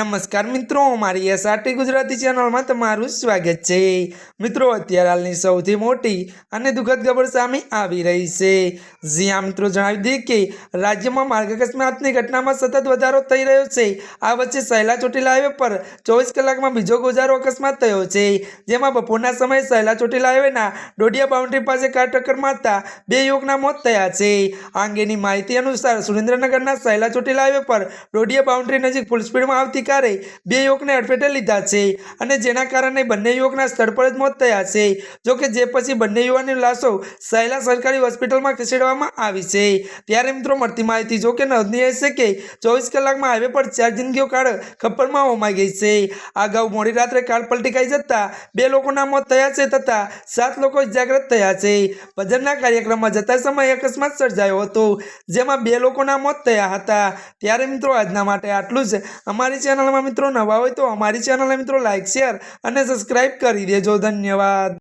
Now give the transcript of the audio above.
નમસ્કાર મિત્રો, મારી એસઆરટી ગુજરાતી ચેનલમાં તમારું સ્વાગત છે। મિત્રો, અત્યારે હાલની સૌથી મોટી અને દુઃખદ ખબર સામે આવી રહી છે। જ્યાં મિત્રો જણાવી દઈએ કે રાજ્યમાં માર્ગ અકસ્માતની ઘટનામાં સતત વધારો થઈ રહ્યો છે। આ વચ્ચે સહેલા ચોટીલા હાઈવે પર 24 કલાકમાં બીજો ગોઝારો અકસ્માત થયો છે, જેમાં બપોરના સમયે સહેલા ચોટીલા હાઈવેના ડોડિયા બાઉન્ડ્રી પાસે કાર ટક્કર મારતા 2 યુવકના મોત થયા છે। આ અંગેની માહિતી અનુસાર સુરેન્દ્રનગરના સહેલા ચોટીલા હાઈવે પર ડોડિયા બાઉન્ડ્રી નજીક ફૂલ સ્પીડમાં આવતી કારે 2 યુવકને અડફેટે લીધા છે અને જેના કારણે બંને યુવકના સ્થળ પર જ મોત થયા છે। જો કે જે પછી બંને યુવાનની લાશો સહેલા સરકારી હોસ્પિટલમાં ખસેડવામાં આવી છે। ત્યારે મિત્રો મળતી માહિતી જો કે નોંધનીય છે કે 24 કલાકમાં હાઈવે પર 4 જિંદગીઓ કાળ ખપ્પરમાં હોમાઈ ગઈ છે। અગાઉ મોડી રાત્રે કાર પલટી ખાઈ જતા 2 લોકોના મોત થયા છે તથા 7 લોકો ઇજાગ્રસ્ત થયા છે। ભજનના કાર્યક્રમમાં જતા સમયે અકસ્માત સર્જાયો હતો, જેમાં 2 લોકોના મોત થયા હતા। ત્યારે મિત્રો આજના માટે આટલું જ। અમારી ચેનલમાં મિત્રો નવા હોય તો અમારી ચેનલને મિત્રો લાઈક, શેર અને સબસ્ક્રાઇબ કરી દેજો। ધન્યવાદ।